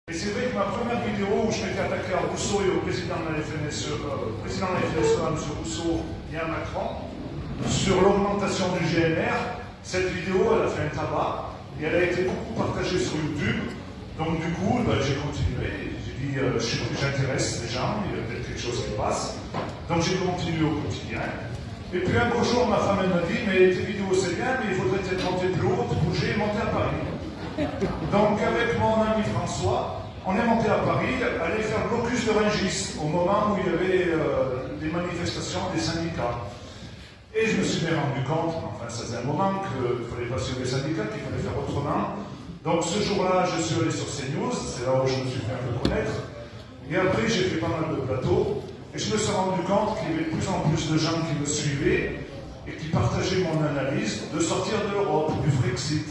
Et c'est vrai que ma première vidéo où je m'étais attaqué à Rousseau et au président de la FNSE, M. Rousseau et à Macron, sur l'augmentation du GNR, cette vidéo, elle a fait un tabac et elle a été beaucoup partagée sur YouTube. Donc du coup, j'ai continué. J'ai dit, j'intéresse les gens, il y a peut-être quelque chose qui passe. Donc j'ai continué au quotidien. Et puis un beau jour, ma femme elle m'a dit, mais tes vidéos c'est bien, mais il faudrait peut-être monter plus haut, te bouger et monter à Paris. Donc avec mon ami François, on est monté à Paris, aller faire blocus de Rungis, au moment où il y avait des manifestations des syndicats. Et je me suis bien rendu compte, enfin ça faisait un moment, qu'il ne fallait pas suivre les syndicats, qu'il fallait faire autrement. Donc ce jour-là, je suis allé sur CNews, c'est là où je me suis fait un peu connaître. Et après, j'ai fait pas mal de plateaux. Et je me suis rendu compte qu'il y avait de plus en plus de gens qui me suivaient et qui partageaient mon analyse de sortir de l'Europe, du Frexit.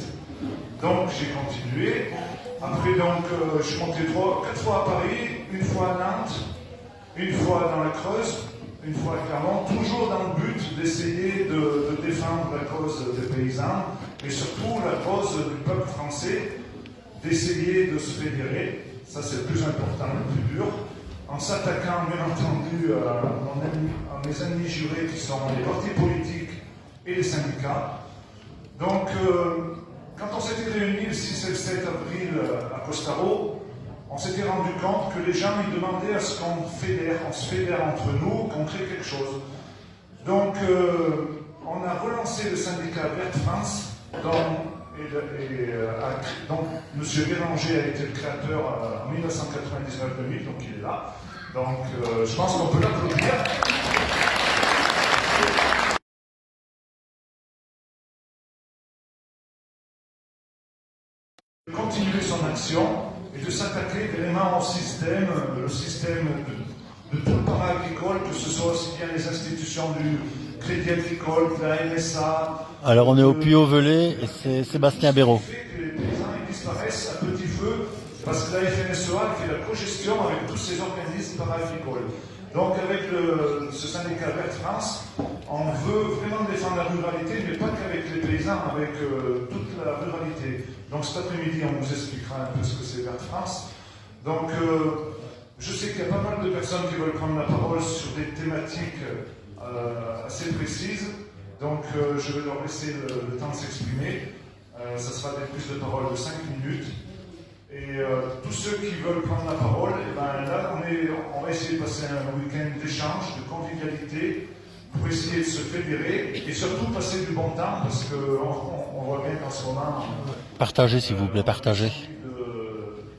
Donc j'ai continué. Après, donc, je suis monté 4 fois à Paris, une fois à Nantes, une fois dans la Creuse, une fois à Clermont, toujours dans le but d'essayer de défendre la cause des paysans et surtout la cause du peuple français, d'essayer de se fédérer. Ça, c'est le plus important, le plus dur. En s'attaquant, bien entendu, à mes ennemis jurés qui sont les partis politiques et les syndicats. Donc, quand on s'était réunis le 6 et le 7 avril à Costaro, on s'était rendu compte que les gens ils demandaient à ce qu'on se fédère entre nous, qu'on crée quelque chose. Donc, on a relancé le syndicat Verte France, dont M. Bélanger a été le créateur en 1999-2000, donc il est là. Donc, je pense qu'on peut l'applaudir. De continuer son action et de s'attaquer vraiment au système, le système de tout le para-agricole, que ce soit aussi bien les institutions du Crédit Agricole, de la MSA. Alors on est au Puy-au-Velay et c'est Sébastien Béraud. Ce qui fait que les paysans ils disparaissent à petit feu parce que la FNSEA fait la co-gestion avec tous ces organismes para-agricoles. Donc avec ce syndicat Verte France, on veut vraiment défendre la ruralité, mais pas qu'avec les paysans, avec toute la ruralité. Donc cet après-midi, on vous expliquera un peu ce que c'est Verte France. Donc je sais qu'il y a pas mal de personnes qui veulent prendre la parole sur des thématiques assez précises. Donc je vais leur laisser le temps de s'exprimer. Ça sera des prises de parole de 5 minutes. Et tous ceux qui veulent prendre la parole, et ben là, on va essayer de passer un week-end d'échange, de convivialité, pour essayer de se fédérer et surtout passer du bon temps, parce qu'on voit bien qu'en ce moment... Partagez, s'il vous plaît, partagez.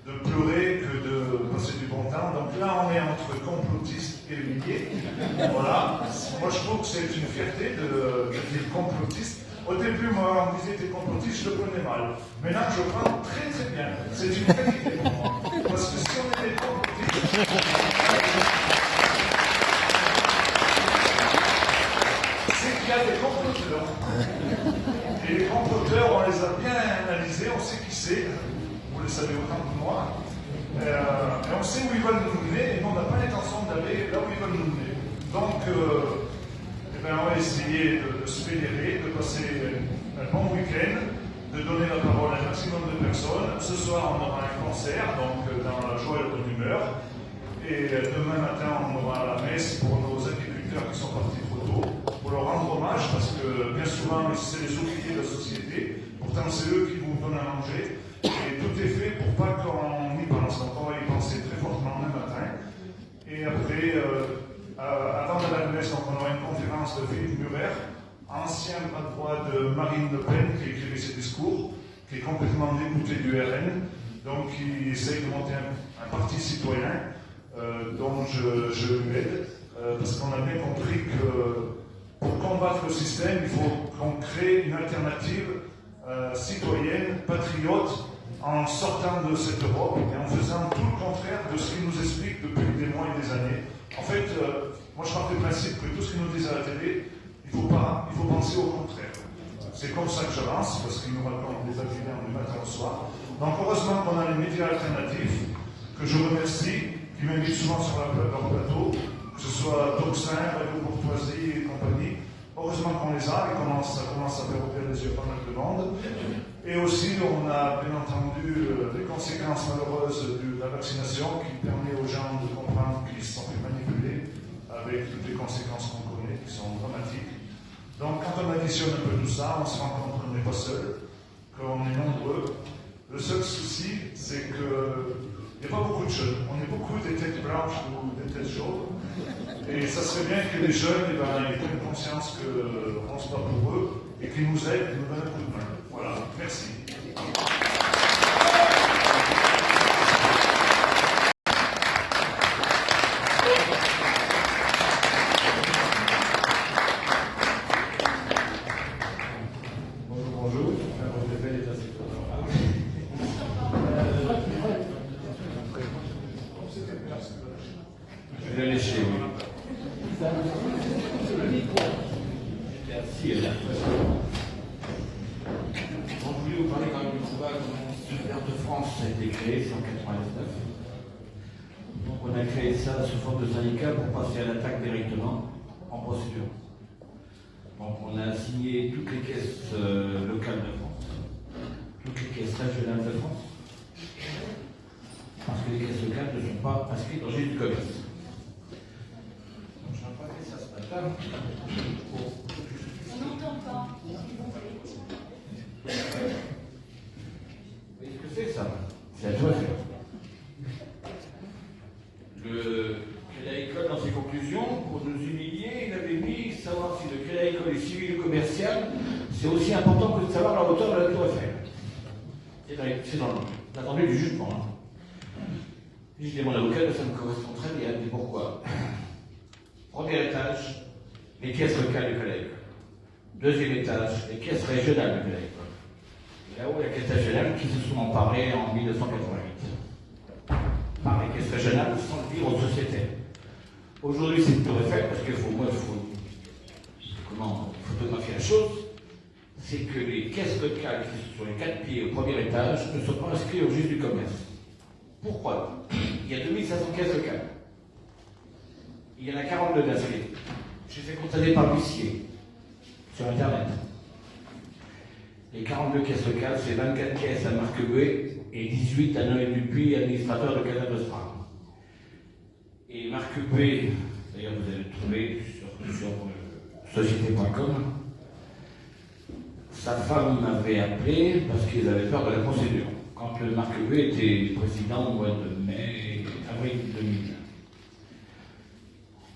De pleurer que de passer du bon temps. Donc là, on est entre complotistes et humiliés. Voilà. Moi, je trouve que c'est une fierté de dire complotiste. Au début, moi, on me disait t'es complotiste, je le prenais mal. Maintenant, je le prends très très bien. C'est une qualité pour moi. Parce que si on est des complotistes, c'est qu'il y a des comploteurs. Et les comploteurs, on les a bien analysés, on sait qui c'est. Vous le savez autant que moi. Et on sait où ils veulent nous mener, et nous, on n'a pas l'intention d'aller là où ils veulent nous mener. Donc, on va essayer de se fédérer, de passer un bon week-end, de donner la parole à un maximum de personnes. Ce soir, on aura un concert, donc dans la joie et la bonne humeur. Et demain matin, on aura la messe pour nos agriculteurs qui sont partis trop tôt, pour leur rendre hommage, parce que bien souvent, c'est les ouvriers de la société. Pourtant, c'est eux qui vous donnent à manger. Et tout est fait pour pas qu'on y pense. Donc, on va y penser très fortement demain matin. Et après... avant de la messe, on aura une conférence de Philippe Murer, ancien bras droit de Marine Le Pen, qui écrivait ses discours, qui est complètement dégoûté du RN, donc qui essaye de monter un parti citoyen, dont je l'aide, parce qu'on a bien compris que pour combattre le système, il faut qu'on crée une alternative citoyenne, patriote, en sortant de cette Europe et en faisant tout le contraire de ce qu'ils nous expliquent depuis des mois et des années. En fait, moi je pars du principe que tout ce qu'ils nous disent à la télé, il faut penser au contraire. C'est comme ça que j'avance, parce qu'ils nous racontent des avions du matin au soir. Donc heureusement qu'on a les médias alternatifs, que je remercie, qui m'invitent souvent sur leur plateau, que ce soit Toxin, Radio Courtoisie et compagnie. heureusement qu'on les a, ça commence à faire ouvrir les yeux pas mal de monde. Et aussi, on a bien entendu les conséquences malheureuses de la vaccination qui permet aux gens de comprendre qu'ils se sont fait manipuler avec toutes les conséquences qu'on connaît, qui sont dramatiques. Donc, quand on additionne un peu tout ça, on se rend compte qu'on n'est pas seul, qu'on est nombreux. Le seul souci, c'est qu'il n'y a pas beaucoup de jeunes. On est beaucoup des têtes blanches ou des têtes jaunes. Et ça serait bien que les jeunes ils prennent conscience qu'on se bat pour eux et qu'ils nous aident, qu'ils nous donnent un coup de main. Voilà, merci. Bonjour. Je vais lécher, oui. Merci. Bon, je voulais vous parler quand même du combat comment Super de France a été créé, c'est en 1999. Donc on a créé ça sous forme de syndicat pour passer à l'attaque directement en procédure. Donc on a signé toutes les caisses locales de France, toutes les caisses régionales de France, parce que les caisses locales ne sont pas inscrites dans le registre du commerce. Donc je n'ai pas fait ça ce matin. On n'entend pas. Vous voyez ce que c'est ça? C'est à toi de faire. Le crédit agricole, dans ses conclusions, pour nous humilier, il avait mis savoir si le crédit agricole est civil ou commercial, c'est aussi important que de savoir la hauteur de la tour Eiffel. C'est dans l'attendu du jugement. Je dis mon avocat, ça me correspond très bien. Mais pourquoi? Premier étage, les caisses locales du crédit agricole. Deuxième étage, les caisses régionales du crédit agricole. Et là-haut, la caisse régionale qui se sont emparées en 1988 par les caisses régionales sans le dire aux sociétaires. Aujourd'hui, c'est une tour Eiffel parce qu'il faut photographier la chose. C'est que les caisses locales qui sont sur les 4 pieds au premier étage ne sont pas inscrites au registre du commerce. Pourquoi? Il y a 2500 caisses locales. Il y en a 42 d'inscrits. Je les ai constatés par l'huissier sur Internet. Les 42 caisses locales, c'est 24 caisses à Marc Huet et 18 à Noël Dupuis, administrateur de Canal Nostra. Et Marc Huet, d'ailleurs vous allez le trouver sur société.com, sa femme m'avait appelé parce qu'ils avaient peur de la procédure. Quand le Marc Huet était président au mois de avril 2000.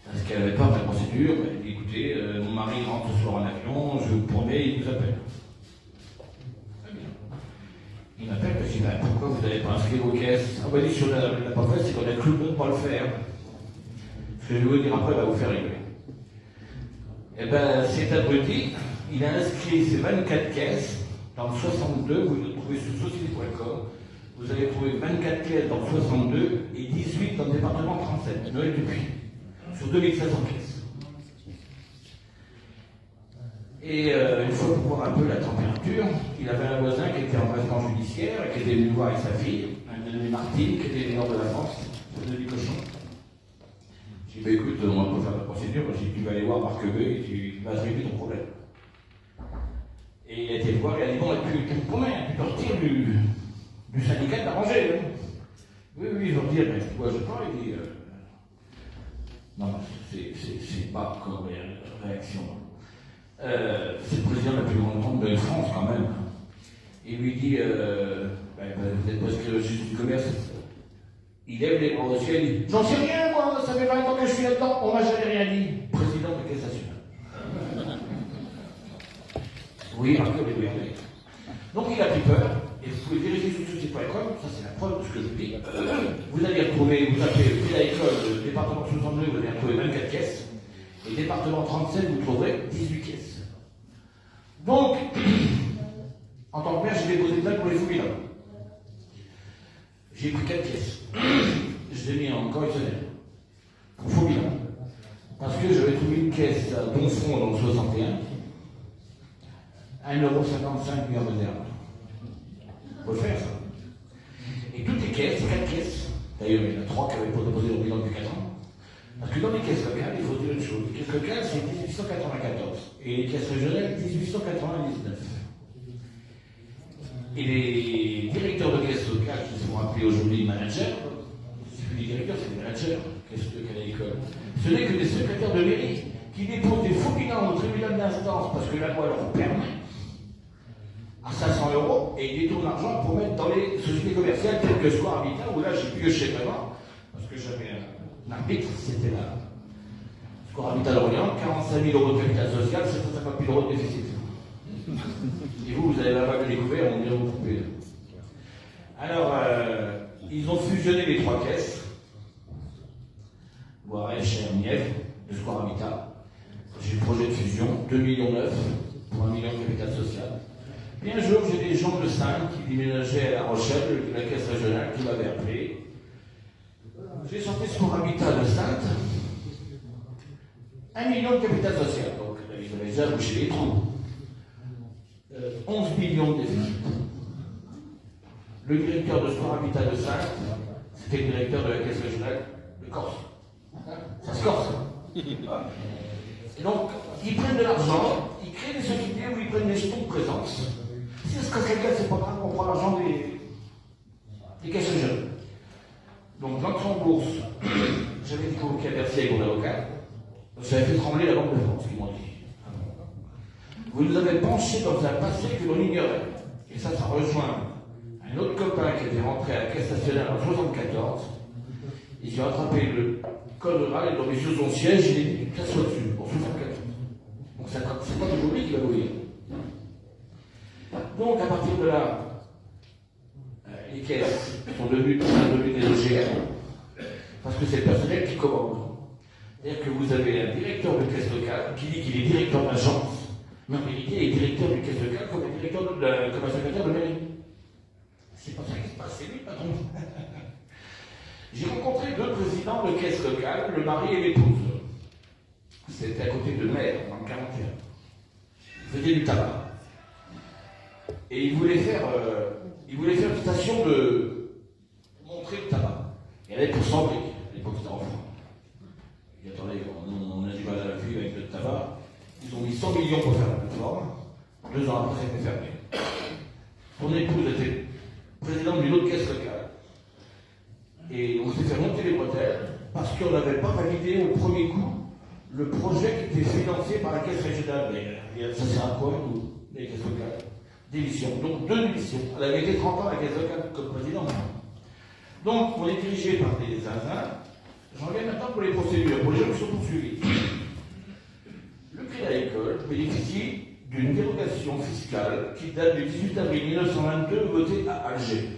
Parce qu'elle avait peur de la procédure, elle dit écoutez, mon mari rentre ce soir en avion, je vous promets, il vous appelle. Très bien. Il m'appelle, je dis pourquoi vous n'avez pas inscrit vos caisses? Ah bah dit si on l'a pas fait, c'est qu'on a tout le monde pour le faire. Ce que je vais vous dire après va vous faire rigoler. Eh ben cet abruti, il a inscrit ses 24 caisses dans le 62, vous le trouvez sur société.com. Vous allez trouver 24 caisses dans le 62 et 18 dans le département 37, Noël Dupuis, sur 2500 caisses. Et une fois pour voir un peu la température, il avait un voisin qui était en placement judiciaire et qui était venu voir avec sa fille, un nommé Martine, qui était du nord de la France, de Cochon. J'ai dit, bah, écoute, on va pas faire la procédure, j'ai dit, tu vas aller voir Marc Huet et tu vas régler ton problème. Et il a été le voir, il a dit, bon, tu peux retirer du syndicat d'arranger. Hein. Oui, je veux dire, mais pourquoi je parle? Il dit, non, c'est pas comme réaction. C'est le président de la plus grande banque de France, quand même. Il lui dit, vous êtes presque au registre du commerce. Il lève les bras au ciel, il dit, j'en sais rien, moi, ça fait 20 ans que je suis là-dedans, on m'a jamais rien dit. Président de la Caisse nationale. Oui, oui. Donc il a pris peur, et vous pouvez vérifier sur société.com, ça c'est la preuve de ce que je vous dis. Vous allez retrouver, vous tapez Crédit Agricole, département 62, vous allez retrouver 24 caisses, et département 37, vous trouverez 18 caisses. Donc, en tant que maire, j'ai déposé plainte pour les fouilles là. J'ai pris 4 caisses. Je l'ai mis en correctionnel. Pour faux bilan. Parce que j'avais trouvé une caisse à Bonfond dans le 61. 1,55 € mis en réserve. Faut le faire ça. Et toutes les caisses, 4 caisses, d'ailleurs il y en a 3 qui avaient pas déposé leur bilan depuis 4 ans, Parce que dans les caisses locales, il faut dire une chose. Les caisses locales, c'est 1894. Et les caisses régionales, 1899. Et les directeurs de caisses locales, qui sont appelés aujourd'hui managers, c'est plus des directeurs, c'est des managers, caisses locales à l'école. Ce n'est que des secrétaires de mairie qui déposent des faux bilans au tribunal d'instance parce que la loi leur permet à 500 € et ils détournent l'argent pour mettre dans les sociétés commerciales telles que Square Habitat, où là j'ai pioché vraiment, parce que j'avais un arbitre, c'était là. Square Habitat d'Orléans, 45 000 € de capital social, 750 000 € de déficit. Et vous avez la vague découvert, on dirait vous coupez. Alors, ils ont fusionné les trois caisses, Loiret, Cher, Nièvre, de Square Habitat. J'ai le projet de fusion, 2,9 millions pour 1 million de capital social. Puis un jour, j'ai des gens de Sainte qui déménageaient à La Rochelle, la caisse régionale, qui m'avaient appelé. J'ai sorti Square Habitat de Sainte, 1 million de capital social. Donc, ils avaient déjà bouché les trous. 11 millions de déficit. Le directeur de Square Habitat de Sainte, c'était le directeur de la caisse régionale de Corse. Ça se corse. Et donc, ils prennent de l'argent, ils créent des sociétés où ils prennent des jetons de présence. Si ça se casse quelqu'un, c'est pas grave, on prend l'argent des caisses régionales. Donc, l'entrée en bourse, j'avais été convoqué à Bercy avec mon avocat, j'avais fait trembler la Banque de France, qui m'ont dit. Vous nous avez penché dans un passé que l'on ignorait. Et ça rejoint un autre copain qui était rentré à la Caisse nationale en 1974. Ils ont attrapé le code rural et dans mes yeux son siège, il est une casse au-dessus, en 1974. Donc c'est pas aujourd'hui qui va mourir. Donc à partir de là, les caisses sont devenues des OGM, parce que c'est le personnel qui commande. C'est-à-dire que vous avez un directeur de caisse locale qui dit qu'il est directeur d'agence. Mais en réalité, il est directeur du caisse locale comme un directeur comme un secrétaire de mairie. C'est pas ça qui se passe, c'est lui, patron. J'ai rencontré deux présidents de caisse locale, le mari et l'épouse. C'était à côté de Mer, en 41. Ils faisaient du tabac. Et ils voulaient faire une station de montrer le tabac. Et elle est pour 100 briques. À l'époque, c'était en France. Et attendez, on a du mal à la vue avec le tabac. Ils ont mis 100 millions pour faire la plateforme. 2 ans après, ça a été fermé. Son épouse était présidente d'une autre caisse locale. Et on s'est fait monter les bretelles parce qu'on n'avait pas validé au premier coup le projet qui était financé par la caisse régionale. Mais ça sert à quoi, nous, les caisses locales? Démission. Donc 2 démissions. Elle avait été 30 ans à la caisse locale comme présidente. Donc on est dirigé par des zinzins. J'en viens maintenant pour les procédures, pour les gens qui sont poursuivis. Le Crédit Agricole bénéficie d'une dérogation fiscale qui date du 18 avril 1922, votée à Alger.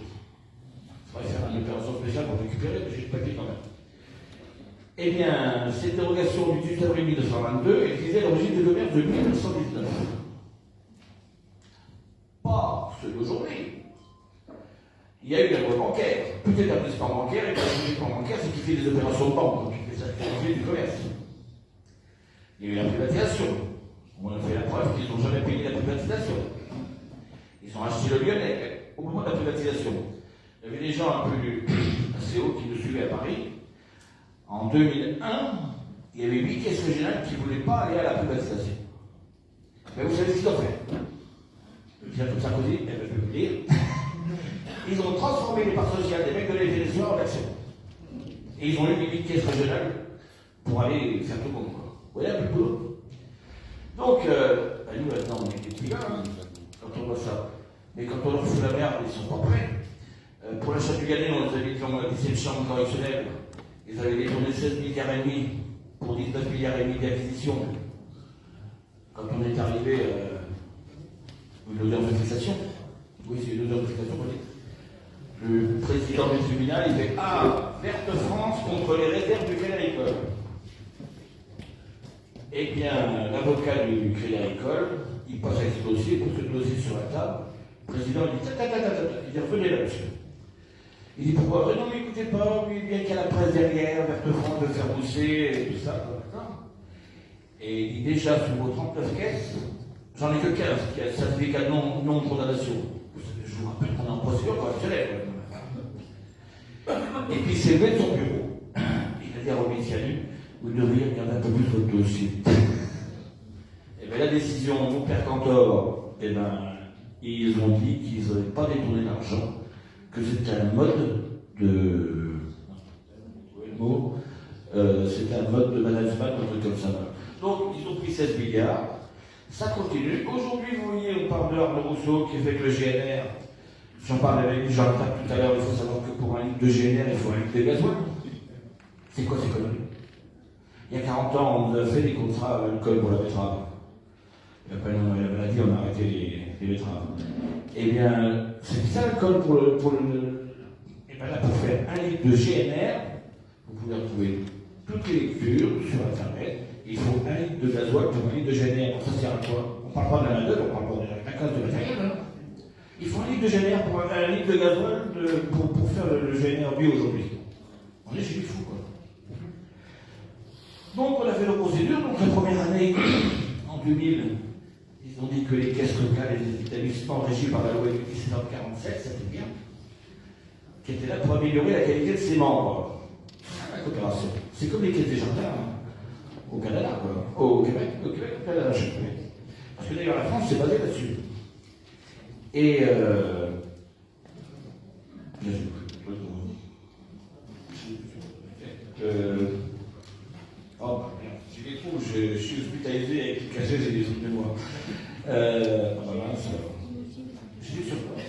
On va faire une opération spéciale pour récupérer, mais j'ai le papier quand même. Eh bien, cette dérogation du 18 avril 1922 est visée à l'origine du commerce de 1919. Pas celui d'aujourd'hui. Il y a eu un loi bancaire. Tout établissement bancaire, et l'établissement bancaire, c'est qui fait des opérations de banque, donc il fait ça du commerce. Il y a eu la privatisation. On a fait la preuve qu'ils n'ont jamais payé la privatisation. Ils ont acheté le Lyonnais au moment de la privatisation. Il y avait des gens un peu assez hauts qui nous suivaient à Paris. En 2001, il y avait 8 caisses régionales qui ne voulaient pas aller à la privatisation. Mais vous savez ce qu'ils ont fait? Je comme Sarkozy, je peux vous dire. Ils ont transformé les parts sociales des mecs de l'FNSEA en actions. Et ils ont eu les 8 caisses régionales pour aller faire tout le monde. Vous voyez un peu le boulot. Donc, nous maintenant, on est des petits gars, quand on voit ça. Mais quand on leur fout la merde, ils ne sont pas prêts. Pour l'achat du Gannais, on les avait mis dans la 10e chambre correctionnelle. Ils avaient détourné 16 milliards et demi pour 19 milliards et demi d'acquisition. Quand on est arrivé, une odeur de fixation. Oui, c'est une odeur de fixation, vous dites. Le président du tribunal, il fait Ah, Verte France contre les réserves du Crédit Agricole. Eh bien, l'avocat du Crédit Agricole, il passe avec ce dossier, il pose le dossier sur la table. Le président dit il dit revenez là, monsieur. Il dit pourquoi? Non, mais écoutez pas, oui, bien qu'il y a la presse derrière, Verte France de faire pousser et tout ça. Et il dit déjà sur vos 39 caisses, j'en ai que 15 qui a certificat de non-condamnation. Je vous rappelle qu'on est en procédure correctionnelle. Et puis il s'est levé de son bureau. Il a dit à Robin Ciani, vous devriez regarder un peu plus votre dossier. Et bien la décision, mon père Cantor, eh ben, ils ont dit qu'ils n'auraient pas détourné l'argent, que c'était un mode de... c'était un mode de management, un truc comme ça. Donc ils ont pris 16 milliards, ça continue. Aujourd'hui, vous voyez, on parle de Arnaud Rousseau qui fait que le GNR, j'en parlais avec Jean-Claude tout à l'heure, il faut savoir que pour un litre de GNR, il faut un litre de gasoil. C'est quoi ces conneries? Il y a 40 ans, on nous a fait des contrats à l'alcool pour la betterave. Il n'y a pas eu la maladie, on a arrêté les betteraves. Eh bien, c'est ça l'alcool pour le... Eh bien là, pour faire un litre de GNR, vous pouvez retrouver toutes les lectures sur Internet. Il faut un litre de gasoil pour un litre de GNR. Ça sert à quoi? On ne parle pas de la main-d'œuvre, on parle pas de la classe de matériel. Hein. Il faut un litre de GNR pour un litre de gasoil pour faire le GNR bio aujourd'hui. On est chez les fous, quoi. Donc, on a fait nos procédures. Donc, la première année, en 2000, ils ont dit que les caisses locales et les établissements régis par la loi de 1747, c'était bien, qui étaient là pour améliorer la qualité de ses membres. La coopération. C'est comme les caisses des jardins, hein. Au Canada, quoi. Au Québec, au Canada, je sais. Parce que d'ailleurs, la France, c'est basé là-dessus. Et oh, merde, j'ai des trous, je suis hospitalisé avec le cachet, j'ai des trucs de moi. J'ai des surpoids.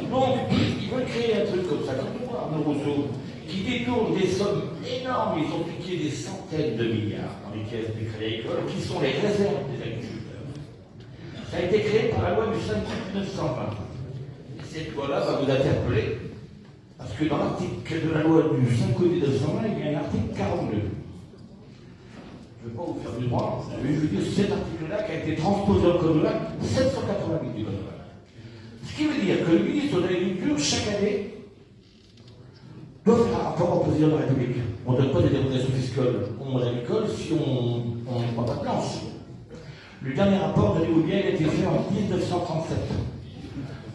Donc, ils veulent créer un truc comme ça, comme moi, Arnaud Rousseau, qui détourne des sommes énormes. Ils ont piqué des centaines de milliards dans les caisses des crédits agricoles, qui sont les réserves des agriculteurs. Ça a été créé par la loi du 5 août 1920. Et cette loi-là va vous interpeller, parce que dans l'article de la loi du 5 août 1920, il y a un article 42. Je ne vais pas vous faire du droit, mais je veux dire, c'est cet article-là qui a été transposé au code rural 788 du code rural. Ce qui veut dire que le ministre de l'Agriculture, chaque année, doit faire un rapport au président de la République. On ne donne pas des dérogations fiscales au monde agricole si on ne prend pas de planche. Le dernier rapport de l'État a été fait en 1937.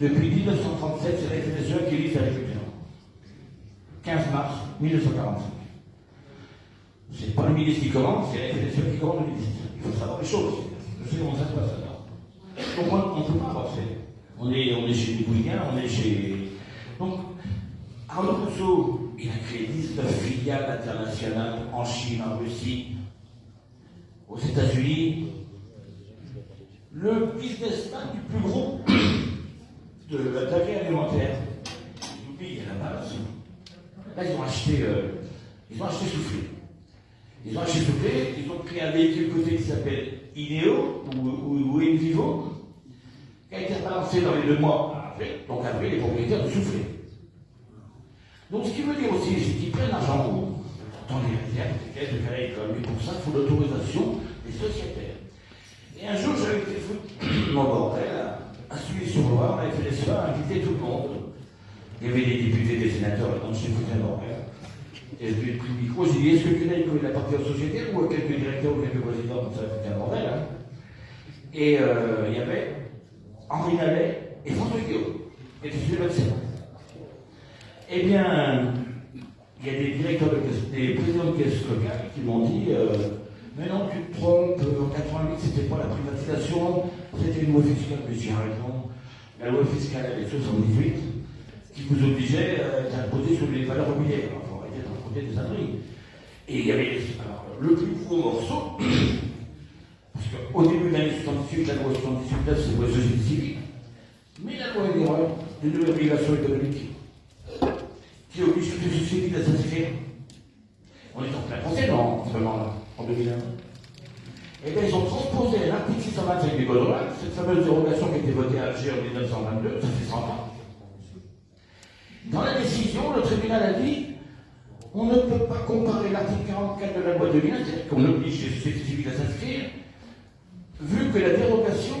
Depuis 1937, c'est la FNSEA qui lit l'agriculture. 15 mars 1945. C'est pas le ministre qui commande, c'est la FNSEA qui commande le ministre. Il faut savoir les choses. Je sais comment ça se passe alors. Donc on ne peut pas avancer. On est chez les Bouillins, on est chez... Donc, Arnaud Rousseau, il a créé 19 filiales internationales en Chine, en Russie, aux États-Unis. Le businessman du plus gros de l'agri-alimentaire, il oublie à la base. Là, ils ont acheté Soufflé. Ils ont acheté Soufflé, ils ont pris un véhicule côté qui s'appelle Ineo ou Invivo, qui a été balancé dans les 2 mois après, donc après les propriétaires de Soufflé. Donc ce qui veut dire aussi, c'est qu'ils prennent l'argent dans les réserves des caisses de crédit agricole, mais pour ça, il faut l'autorisation des sociétaires. Et un jour, j'avais été foutu mon bordel, à Sully-sur-Loire, la FNSEA a invité tout le monde. Il y avait des députés, des sénateurs, et donc j'ai foutu un bordel. Et je lui ai pris le micro, j'ai dit, est-ce que le crédit agricole appartient aux sociétaires ou à quelques directeurs ou quelques présidents? Donc ça a foutu un bordel. Hein. Et il y avait Henri Nallet et François Guillaume, qui étaient sur le Sénat. Eh bien, il y a des directeurs des présidents de caisses locales qui m'ont dit mais non, tu te trompes, en 88, c'était pas la privatisation, c'était une loi fiscale. Mais j'ai raison. La loi fiscale avec 78 qui vous obligeait d'imposer sur les valeurs mobilières. Il faut arrêter d'imposer des âneries. Et il y avait le plus gros morceau, parce qu'au début de l'année 78, la loi 78, c'est la loi société civile, mais la loi est l'erreur de nouvelles régulations économiques qui oblige toutes les sociétés à s'inscrire. On est en plein procès, non, en ce moment-là, en 2001. Et bien, ils ont transposé l'article 625 du Code rural, cette fameuse dérogation qui a été votée à Alger en 1922, ça fait 100 ans. Dans la décision, le tribunal a dit on ne peut pas comparer l'article 44 de la loi 2001, c'est-à-dire qu'on oblige les sociétés civiles à s'inscrire, vu que la dérogation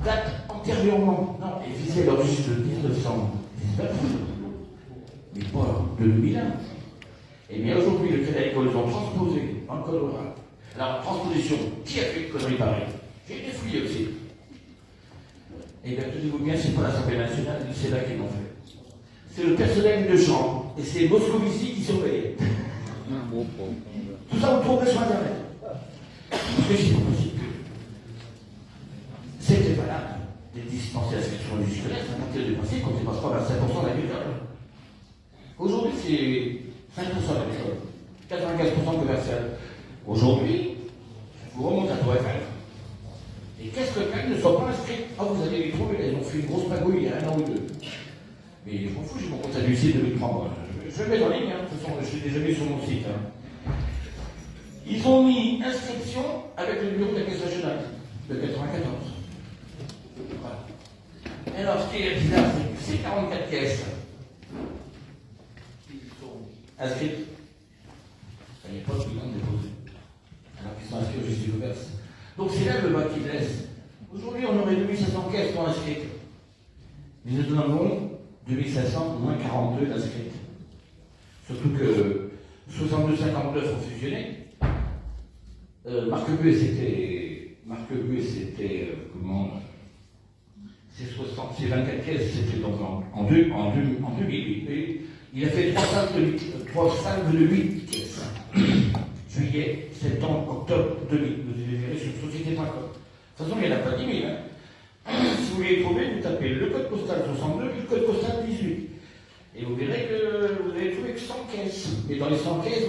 date antérieurement, non, et visait l'origine de 1919, mais pas de 2001. Et bien aujourd'hui, le Crédit Agricole, ils ont transposé dans le Code rural. Alors, transposition, qui a fait une connerie pareille? J'ai été fouillé aussi. Et bien, tenez-vous bien, c'est pas l'Assemblée nationale, c'est là qu'ils l'ont fait. C'est le personnel de chambre, et c'est Moscovici qui surveillait. Tout ça, vous trouverez sur Internet. Parce que c'est possible que c'était valable des dispenser l'inscription du scolaire, c'est à partir du principe qu'on ne dépasse pas 25% d'agricole. Aujourd'hui, c'est 5% d'agricole, 95% commercial. Aujourd'hui, je vous remonte à Tour Eiffel. Et qu'est-ce que quelqu'un ne soit pas inscrit? Ah, vous allez les trouver, ils ont fait une grosse magouille il y a 1 an ou 2. Mais je m'en fous, j'ai mon compte à l'huissier 2003 mois. Je le mets en ligne, de toute façon, je l'ai déjà mis sur mon site. Ils ont mis inscription avec le numéro de la caisse régionale de 94. Voilà. Alors, ce qui est bizarre, c'est que ces 44 caisses qui sont inscrites, à l'époque, ils l'ont déposé. Alors qu'ils sont inscrits au registre du commerce. Donc c'est là le bas qui blesse. Aujourd'hui, on aurait 2500 caisses non inscrites. Mais nous en avons 2500 moins 42 d'inscrites. Surtout que 62-59 ont fusionné. Marc Buet, c'était comment? Ces 24 caisses, c'était donc en 2008. Et il a fait 3 salves de 8 caisses. Juillet, septembre, octobre 2000. Vous verrez sur société.com. De toute façon, il n'y en a pas 10 000. Si vous voulez les trouver, vous tapez le code postal 62 et le code postal 18. Et vous verrez que vous allez trouver que 100 caisses. Mais dans les 100 caisses,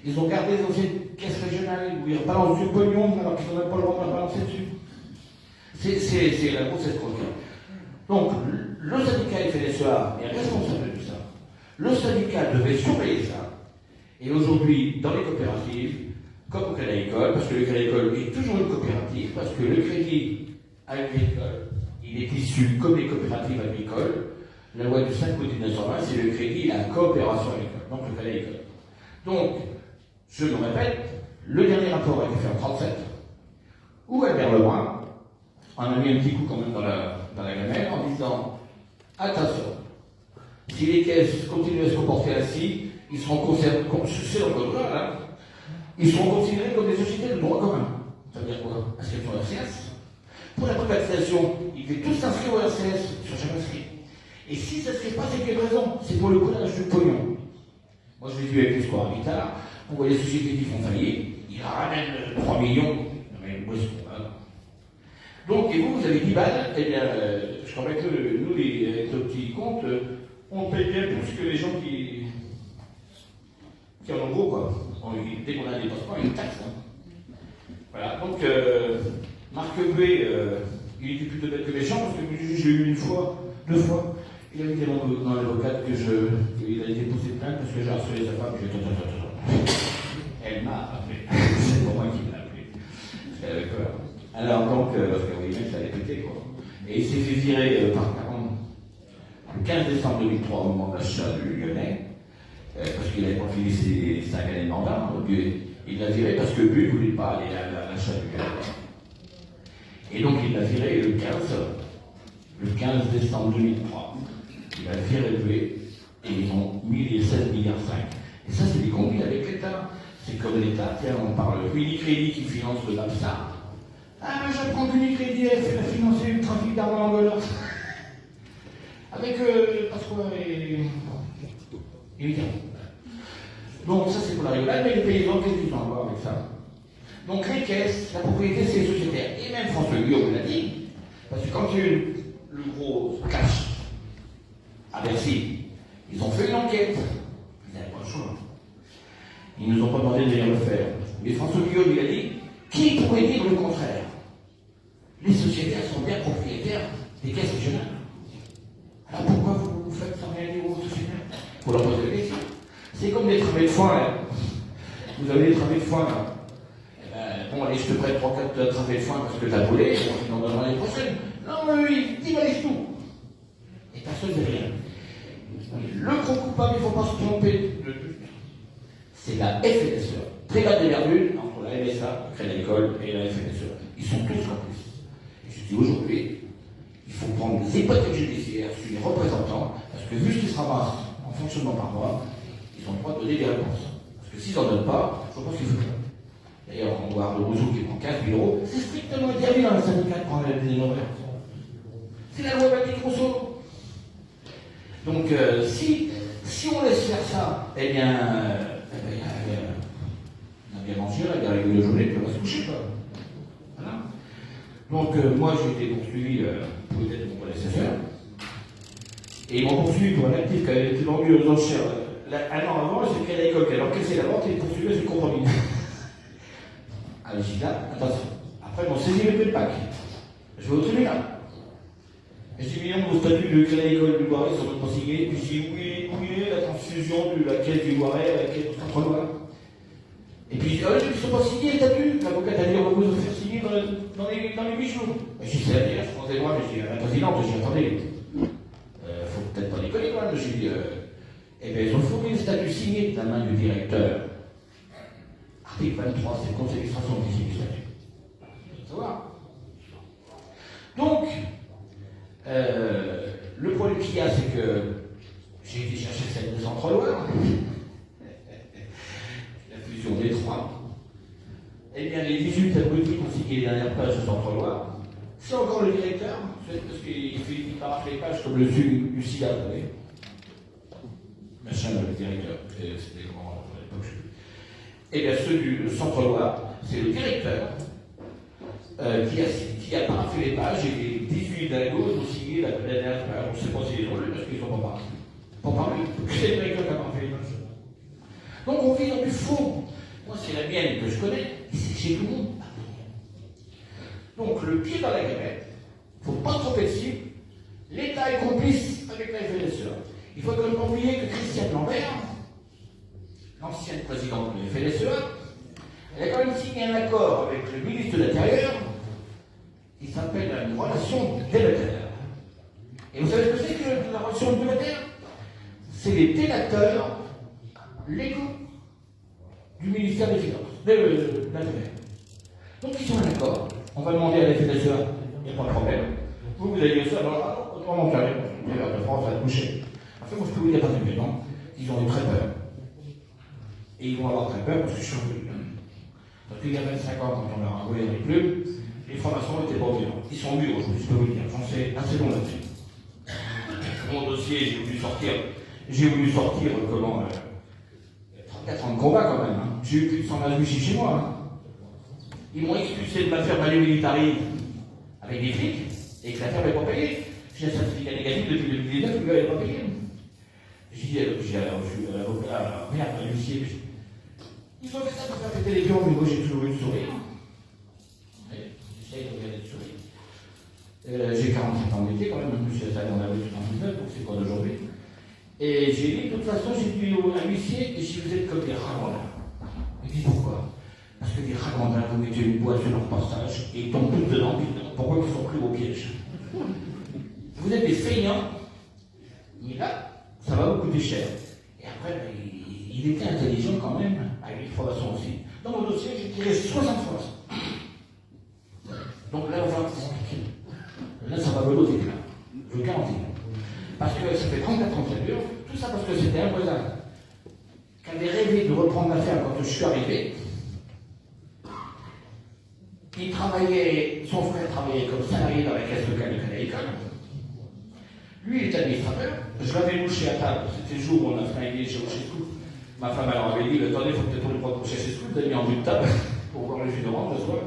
ils ont gardé les anciennes caisses régionales où ils balancent du pognon alors qu'ils n'ont même pas le droit de balancer dessus. C'est la grosse escroquerie. Donc, le syndicat FNSEA est responsable de ça. Le syndicat devait surveiller ça. Et aujourd'hui, dans les coopératives, comme au Crédit Agricole, parce que le Crédit Agricole est toujours une coopérative, parce que le crédit agricole, il est issu comme les coopératives agricoles. La loi du 5 août 1920, c'est le crédit et la coopération agricole, donc le Crédit Agricole. Donc, je me répète, le dernier rapport a été fait en 1937, où Albert Lebrun en a mis un petit coup quand même dans la gamelle en disant attention, si les caisses continuent à se comporter ainsi, ils seront considérés, c'est dans le code rural, hein, ils seront considérés comme des sociétés de droit commun. Ça veut dire quoi? Inscription au RCS. Pour la privatisation, ils devaient tous s'inscrire au RCS, ils ne sont jamais inscrits. Et si ça ne se fait pas, c'est qu'il y a raison, c'est pour le collage du pognon. Moi je l'ai vu avec les Square Habitat, on voit les sociétés qui font faillite, ils ramènent 3 millions. Non mais où est-ce qu'on va? Donc, et vous avez 10 balles, eh bien, je crois que nous, avec nos petits comptes, on paye bien plus que les gens qui en ont gros, quoi. Dès qu'on a un dépassement, il y a une taxe. Hein. Voilà, donc, Marc Buet, il était plutôt bête que méchant, parce que j'ai eu 1 fois, 2 fois, il avait été dans l'avocate qu'il a été poussé de plainte parce que j'ai harcelé sa femme, elle m'a appelé. C'est pour moi qui l'a appelé. Elle avait peur. Alors donc, parce que oui, ça allait péter, quoi. Et il s'est fait virer par 40 le 15 décembre 2003 au moment de l'achat du Lyonnais, parce qu'il n'avait pas fini ses 5 années de mandat. Donc, il l'a viré parce que lui ne voulait pas aller à l'achat du Lyonnais. Et donc il l'a viré le 15 décembre 2003. Il a viré Buet et ils ont mis les 16,5 milliards. Et ça, c'est des combines avec l'État. C'est comme l'État, tiens, on parle Unicredit qui finance le BAPSA. Ah, je prends Unicredit, elle fait financer le trafic d'armes angolais. Avec Pasqua et Mitterrand. Donc ça, c'est pour la rigolade, mais les paysans, qu'est-ce qu'ils ont à voir avec ça? Donc les caisses, la propriété, c'est les sociétaires. Et même François Guillaume l'a dit, parce que quand il y a eu le gros cash à Bercy, ils ont fait une enquête. Ils n'avaient pas le choix. Ils ne nous ont pas demandé de venir le faire. Mais François Guillaume, il a dit, qui pourrait dire le contraire? Les sociétaires sont bien propriétaires des caisses régionales. Alors pourquoi vous faites sans rien dire aux sociétaires? Il faut leur poser la question. C'est comme des travées de foin, là. Vous avez des travées de foin, là. Bon, allez, je te prête 3-4 travées de foin parce que t'as brûlé, on en donnera l'année prochaine. Non, mais oui, il valise tout. Et personne ne fait rien. Le gros coupable, il ne faut pas se tromper. Le but, c'est la FNSEA. Brigade des Verdunes entre la MSA, le Crédit Agricole et la FNSEA. Ils sont tous complices. Et je dis aujourd'hui, il faut prendre des hypothèques judiciaires sur les représentants, parce que vu ce qu'ils se ramassent en fonctionnement par mois, ils ont le droit de donner des réponses. Parce que s'ils n'en donnent pas, je pense qu'il faut faire. D'ailleurs, on voit le Rousseau qui prend 15 000 euros. C'est strictement interdit dans le syndicat de prendre des honoraires. C'est la loi Patrick Rousseau. Donc, si on laisse faire ça, eh bien, a bien mangé, on a bien rigolé de journée, puis on va se coucher, quoi. Voilà. Donc, moi, j'ai été poursuivi pour être mon prédécesseur. Et ils m'ont poursuivi pour un actif qui avait été vendu aux enchères un an avant, j'ai créé l'école qui a encaissé la vente et poursuivi sur le compromis. Ah, je dis là, attention. Après, ils m'ont saisi le peu de Pâques. Je vais au tribunal. Et je dis, millions vos statuts de créer l'école du Boiret sont pas signés. Puis je dis, où est la transfusion de la caisse du Boiret à la caisse du centre-loi. Et puis, ils ne sont pas signés les statuts. L'avocat a dit, on va vous faire signer dans les 8 jours. Et je dis, c'est à dire, je prends des droits, mais je dis à la présidente, je dis, attendez. Faut peut-être pas déconner quand même. J'ai dit, eh bien, ils ont fourni le statut signé de la main du directeur. Article 23, c'est le conseil d'administration qui signe le statut. Il faut savoir. Donc, le problème qu'il y a, c'est que j'ai été chercher celle de Centre-Loire, la fusion des trois. Eh bien, les 18 abrutis qui ont signé les dernières pages de Centre-Loire, c'est encore le directeur, parce qu'il finit par marquer les pages comme le sud du SIDA, vous savez. Machin, le directeur, c'était comment à l'époque. Eh bien, ceux du Centre-Loire, c'est le directeur qui a paraffé les pages et les 18 dingos ont signé la dernière page. On ne sait pas s'ils ont lu parce qu'ils ne sont pas parlé. Pas parlé, c'est le directeur qui a paraffé les pages. Donc on vit dans du faux. Moi, c'est la mienne que je connais, et c'est chez tout le monde. Donc le pied dans la gamelle, il ne faut pas tromper de cible. L'État est complice avec la FNSE. Il faut quand même pas oublier que Christiane Lambert, l'ancienne présidente de la FNSE, elle a quand même signé un accord avec le ministre de l'Intérieur qui s'appelle une relation délétère. Et vous savez ce que c'est que la relation délétère? C'est les délateurs légaux du ministère des Finances, de l'Intérieur. Donc ils ont un accord. On va demander à la FNSE, il n'y a pas de problème. Vous avez dit ça, alors, autrement carré. Les Verts de France va te coucher. Enfin, moi je peux vous dire particulièrement qu'ils ont eu très peur. Et ils vont avoir très peur parce que je suis revenu. Parce qu'il y a 25 ans, quand on leur a envoyé dans les plumes, les francs-maçons étaient pas violents. Ils sont mûrs aujourd'hui, je peux vous le dire. J'en sais assez long là-dessus. Mon dossier, j'ai voulu sortir comment 34 ans de combat quand même. Hein. J'ai eu plus de 120 juifs chez moi. Hein. Ils m'ont expulsé de ma ferme à Militari avec des flics et que la ferme n'est pas payée. J'ai un certificat négatif depuis 2019, le gars n'est pas payé. J'ai à l'avocat, merde, à l'huissier. Ils ont fait ça pour faire péter les pions, mais moi j'ai toujours eu le sourire. J'essaye de regarder le sourire. J'ai 47 ans de métier quand même, je suis installé en avril 79, donc c'est pas d'aujourd'hui. Et j'ai dit, de toute façon, j'ai dit à l'huissier, et si vous êtes comme des ragondins. Il dit pourquoi? Parce que des ragondins, vous mettez une boîte sur leur passage, et ils tombent tous dedans, puis pourquoi ils sont pris au piège? Vous êtes des feignants, mais là, ça va vous coûter cher. Et après, il était intelligent quand même, avec une formation aussi. Dans mon dossier, j'ai tiré 60 formations. Donc là, on va compliquer. Là, ça va voler au déclin. Je vous garantis. Parce que ça fait 34 ans que ça dure. Tout ça parce que c'était un voisin qui avait rêvé de reprendre la ferme quand je suis arrivé. Il travaillait, son frère travaillait comme salarié dans la caisse locale de Crédit-Agricole. Lui, il est administrateur. Je l'avais mouché à table. C'était le jour où on a flingué chez Scoop. Ma femme alors avait dit, attendez, il faut peut-être pas coucher chez Scoop. Vous avez mis en vue de table pour voir le jus d'orange le soir.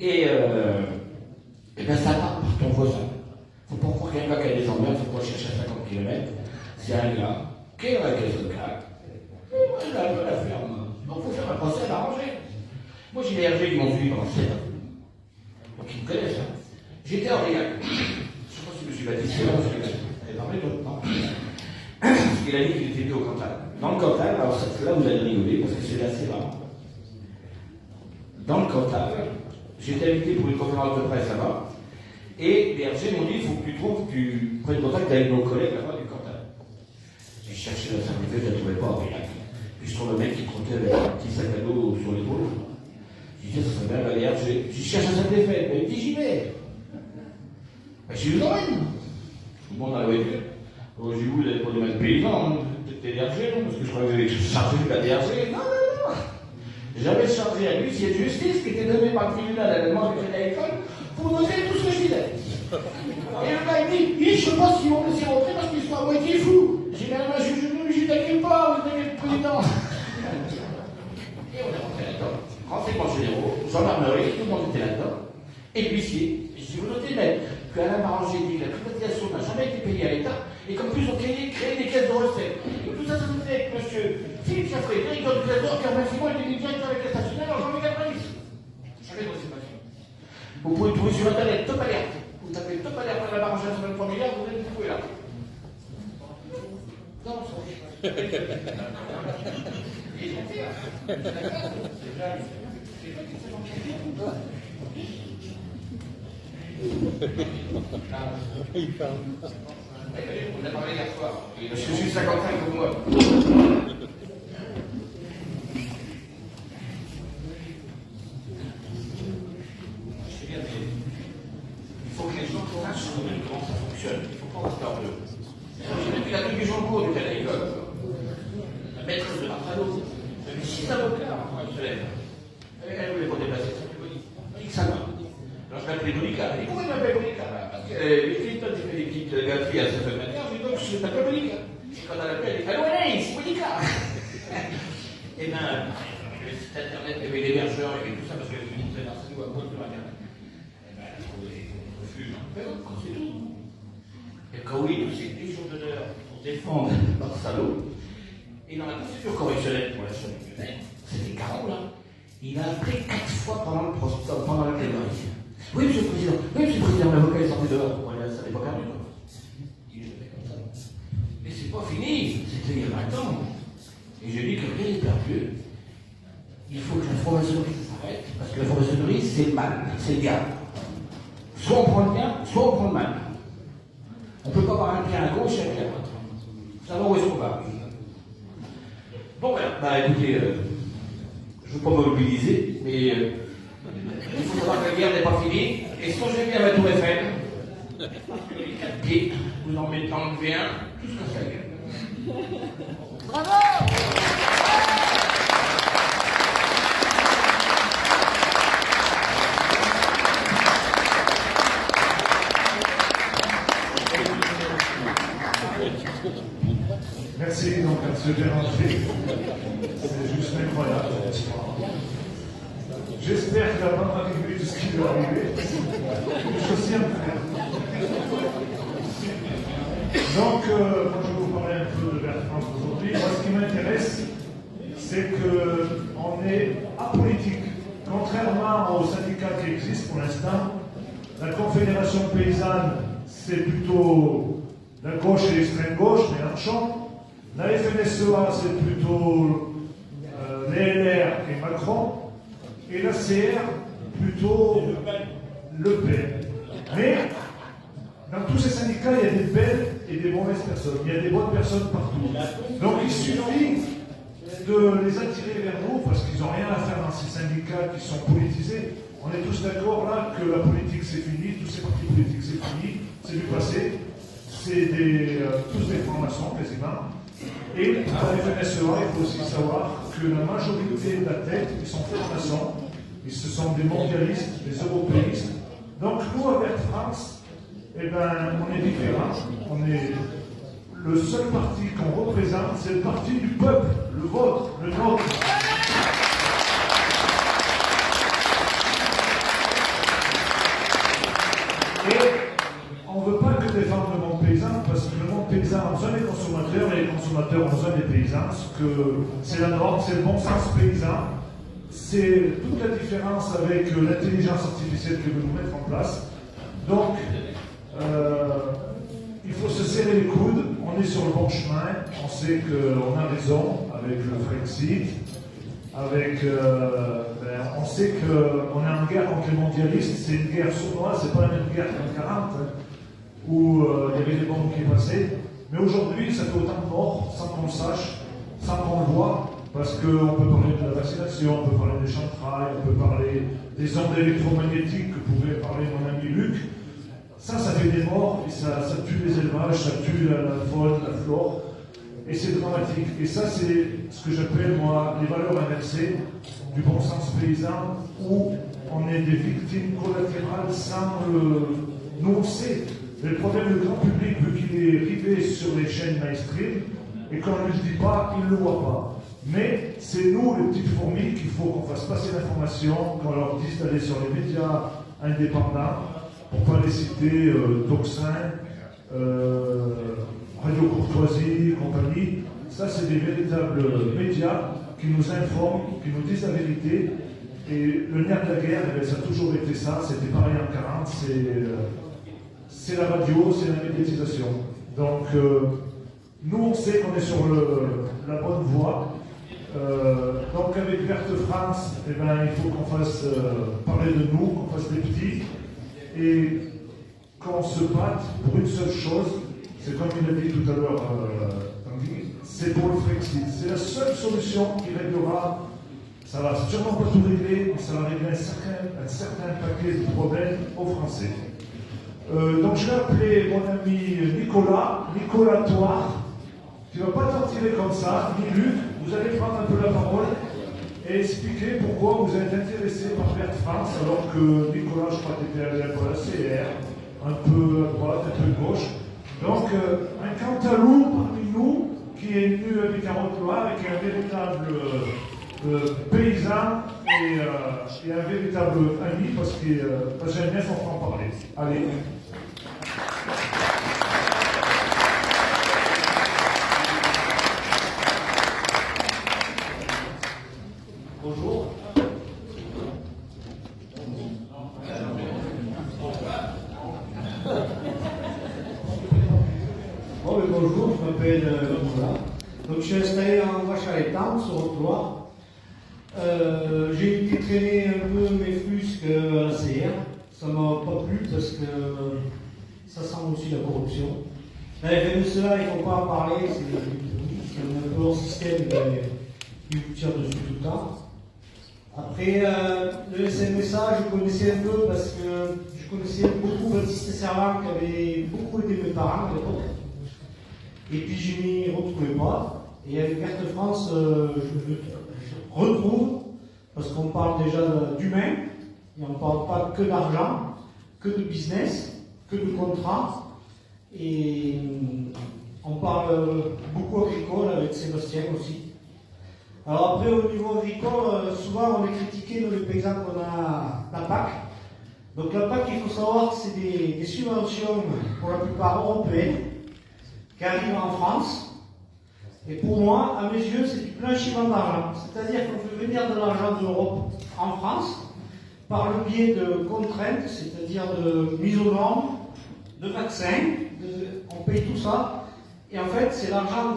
Et bien ça part par ton voisin. Faut pas croire qu'il y a un gars qui a des emmerdes, faut pas chercher à 50 km. C'est un gars qui est dans la caisse locale. Il a la ferme. Donc il faut faire un procès à l'arranger. Moi j'ai les RG qui m'ont suivi pendant 7 ans. Donc ils me connaissent. Hein. J'étais à Aurillac. Je sais pas si je me suis baptisé là, je l'ai parlé d'autres temps. Parce qu'il a dit qu'il était venu au Cantal. Dans le Cantal, alors là vous allez rigoler parce que c'est assez rare. Dans le Cantal, j'étais invité pour une conférence de presse là-bas. Et les RG m'ont dit, il faut que tu prennes contact avec nos collègues là-bas du Cantal. J'ai cherché la syndicat, je ne la trouvais pas à Aurillac. Puis je trouve le mec qui trottait avec un petit sac à dos sur l'épaule. Je dis, ça serait bien la RG. Je cherche un sac d'effet, mais il me dit, j'y vais. Ben, j'ai eu l'oreille. Tout le monde dans la voiture. J'ai vu, vous n'avez pas des mains de paysans, peut-être des DRG, non? Parce que je croyais que vous avez chargé de la DRG. Non, non, non. J'avais chargé un huissier de justice qui était donné par le tribunal à la demande de l'école pour noter tout ce que je disais. Et le gars, il dit, je ne sais pas s'ils vont me laisser rentrer parce qu'ils sont à moitié fous. J'ai même un juge de nous, je t'inquiète pas, vous inquiétez, président. Et on est rentré. et l'huissier. Et si vous notez même qu'Alain Baranger dit que la privatisation n'a jamais été payée à l'État, et qu'en plus on créé des caisses de recettes. Et tout ça, ça se fait avec monsieur Philippe Chaffré, directeur du Trésor, qui remercie moi et qui est directeur de la Caisse nationale, en Jean-Luc Alvarez. Jamais dans ces passions. Vous pouvez le trouver sur Internet, Top Alert. Vous tapez Top Alert Alain Baranger sur 23 milliards, vous allez le trouver là. Non, ça on a parlé hier soir. Je suis 55 comme moi. Je sais bien, mais il faut que les gens sachent comment ça fonctionne. Il faut pas avoir peur d'eux. J'ai depuis la nuit du Jean-Claude du Canada, la maîtresse de Marcelo, j'avais 6 avocats quand elle se lève. Elle voulait pas déplacer, ça dit que ça va. Alors je m'appelais Monica. Et pourquoi il m'appelle Monica? Parce que les Clinton, j'ai fait des petites gâteries à cette manière, j'ai dit donc je t'appelle Monica. Et quand elle appelle, elle dit allô Anaïs, Monica. Et bien, le site internet, il y avait l'hébergeur, il y avait tout ça, parce que le ministère d'Arsenio a quoi sur internet. Et bien, elle a trouvé des refuges, c'est tout. Et quand oui, c'est des jours d'honneur pour défendre Marcelo. Et dans la procédure correctionnelle pour la chaîne lyonnaise, c'était Caron là. Il a appelé 4 fois pendant la plaidoirie. Oui, monsieur le président. Oui, monsieur le président, l'avocat est sorti dehors. Voilà, ça n'est pas perdu, quoi. Il est fait comme ça. Mais c'est pas fini. C'était il y a 20 ans. Et j'ai dit que rien n'est perdu. Il faut que la franc-maçonnerie s'arrête. Parce que la franc-maçonnerie, c'est le mal. C'est le diable. Soit on prend le bien, soit on prend le mal. On ne peut pas avoir un pied à gauche et un pied à droite. Savoir où est-ce qu'on va. Bon, voilà. Bah écoutez, je ne veux pas me mobiliser, mais il faut savoir que la guerre n'est pas finie. Et songez bien à la Tour Eiffel, parce que les 4 pieds, vous en mettez en lever un, tout ce que ça gueule. Bravo! Merci donc à M. Béranger. C'est juste incroyable. J'espère qu'il n'a pas arrivé tout ce qui doit arriver. Je suis un frère. Donc, moi je vais vous parler un peu de Vert France aujourd'hui. Moi, ce qui m'intéresse, c'est qu'on est apolitique. Contrairement aux syndicats qui existent pour l'instant, la Confédération paysanne, c'est plutôt la gauche et l'extrême gauche, Mélenchon. La FNSEA, c'est plutôt les LR et Macron. Et la CR, plutôt Le Pen. Mais dans tous ces syndicats, il y a des belles et des mauvaises personnes. Il y a des bonnes personnes partout. Donc il suffit de les attirer vers nous, parce qu'ils n'ont rien à faire dans ces syndicats qui sont politisés. On est tous d'accord là que la politique c'est fini, tous ces partis politiques c'est fini, c'est du passé. C'est tous des francs-maçons quasiment. Et dans les FNSEA, il faut aussi savoir que la majorité de la tête, ils sont francs-maçons, ce sont des mondialistes, des européistes. Donc nous, à Vert France, eh ben, on est différents. On est le seul parti qu'on représente, c'est le parti du peuple, le vôtre, le nôtre. Et on ne veut pas que défendre le monde paysan, parce que le monde paysan a besoin des consommateurs et les consommateurs ont besoin des paysans. C'est la norme, c'est le bon sens paysan. C'est toute la différence avec l'intelligence artificielle que veut nous mettre en place. Donc, il faut se serrer les coudes, on est sur le bon chemin, on sait qu'on a raison avec le Frexit, on sait qu'on est en guerre contre les mondialistes, c'est une guerre sournoise, c'est pas la même guerre qu'en 40, où il y avait des bombes qui passaient, mais aujourd'hui ça fait autant de morts sans qu'on le sache, sans qu'on le voit, parce qu'on peut parler de la vaccination, on peut parler des chantrailles, on peut parler des ondes électromagnétiques que pouvait parler mon ami Luc. Ça fait des morts, et ça tue les élevages, ça tue la faune, la flore, et c'est dramatique. Et ça, c'est ce que j'appelle, moi, les valeurs inversées du bon sens paysan, où on est des victimes collatérales sans nous, on sait. Mais le problème, le grand public, vu qu'il est rivé sur les chaînes mainstream, et qu'on ne lui dit pas, il ne le voit pas. Mais c'est nous, les petites fourmis, qu'il faut qu'on fasse passer l'information, qu'on leur dise d'aller sur les médias, indépendants, pour ne pas les citer, Toxin, Radio Courtoisie, compagnie. Ça, c'est des véritables médias qui nous informent, qui nous disent la vérité. Et le nerf de la guerre, eh bien, ça a toujours été ça, c'était pareil en 40, c'est la radio, c'est la médiatisation. Donc, nous, on sait qu'on est sur la bonne voie. Donc, avec Verte France, eh ben, il faut qu'on fasse parler de nous, qu'on fasse des petits, et qu'on se batte pour une seule chose, c'est comme il a dit tout à l'heure, Tanguy, c'est pour le Frexit. C'est la seule solution qui réglera. Ça va sûrement pas tout régler, mais ça va régler un certain paquet de problèmes aux Français. Donc je vais appeler mon ami Nicolas Toire. Tu ne vas pas t'en tirer comme ça, ni Luc. Vous allez prendre un peu la parole et expliquer pourquoi vous êtes intéressé par Verte France, alors que Nicolas, je crois que tu étais allé à la CR, un peu à droite, un peu à gauche. Donc un Cantalou parmi nous qui est venu avec un Haute-Loire et qui est un véritable paysan et un véritable ami parce que j'aime bien s'en parler. Allez. Bonjour. Bonjour, je m'appelle Nicolas. Donc je suis installé en vache à l'étang sur Haute-Loire. J'ai été traîner un peu mes flusques à la CR. Ça m'a pas plu parce que ça sent aussi la corruption. La FNSEA, il ne faut pas en parler, c'est un peu hors système qui vous tire dessus tout le temps. Après, le SNSA, je connaissais un peu parce que je connaissais beaucoup Baptiste Servan qui avait beaucoup aidé mes parents à l'époque. Et puis je m'y retrouvais pas. Et avec Verte France, je retrouve, parce qu'on parle déjà d'humain, et on ne parle pas que d'argent, que de business, que de contrat, et on parle beaucoup agricole avec Sébastien aussi. Alors après, au niveau agricole, souvent on est critiqué dans les paysans qu'on a la PAC. Donc la PAC, il faut savoir que c'est des subventions, pour la plupart européennes, qui arrivent en France. Et pour moi, à mes yeux, c'est du blanchiment d'argent. C'est-à-dire qu'on fait venir de l'argent d'Europe en France par le biais de contraintes, c'est-à-dire de mise aux normes, de vaccins, on paye tout ça. Et en fait, c'est l'argent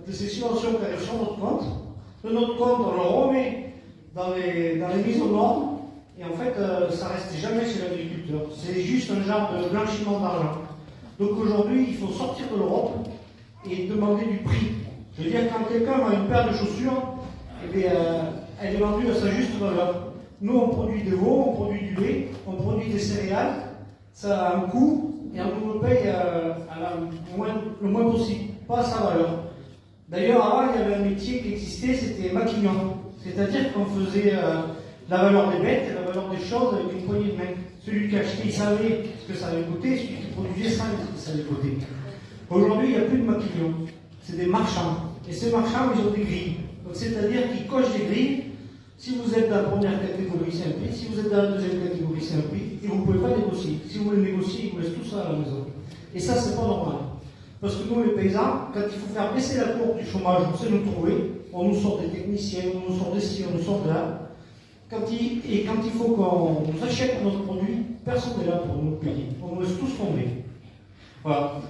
de ces subventions qui arrivent sur notre compte. De notre compte, on le remet dans les mises aux normes. Et en fait, ça ne reste jamais chez l'agriculteur. C'est juste un genre de blanchiment d'argent. Donc aujourd'hui, il faut sortir de l'Europe et demander du prix. Je veux dire, quand quelqu'un a une paire de chaussures, eh bien, elle est vendue à sa juste valeur. Nous, on produit des veaux, on produit du lait, on produit des céréales, ça a un coût, et on nous le paye le moins possible, pas à sa valeur. D'ailleurs, avant, il y avait un métier qui existait, c'était maquignon. C'est-à-dire qu'on faisait la valeur des bêtes et la valeur des choses avec une poignée de main. Celui qui achetait, il savait ce que ça allait coûter, celui qui produisait, savait ce que ça allait coûter. Aujourd'hui, il n'y a plus de maquignon. C'est des marchands. Et ces marchands, ils ont des grilles. C'est-à-dire qu'ils cochent des grilles. Si vous êtes dans la première catégorie, c'est un prix. Si vous êtes dans la deuxième catégorie, c'est un prix. Et vous ne pouvez pas négocier. Si vous voulez négocier, ils vous laissent tout ça à la maison. Et ça, c'est pas normal. Parce que nous, les paysans, quand il faut faire baisser la courbe du chômage, on sait nous trouver. On nous sort des techniciens, on nous sort des ci, on nous sort de là. Quand il faut qu'on nous achète notre produit, personne n'est là pour nous payer. On nous laisse tous tomber. Voilà.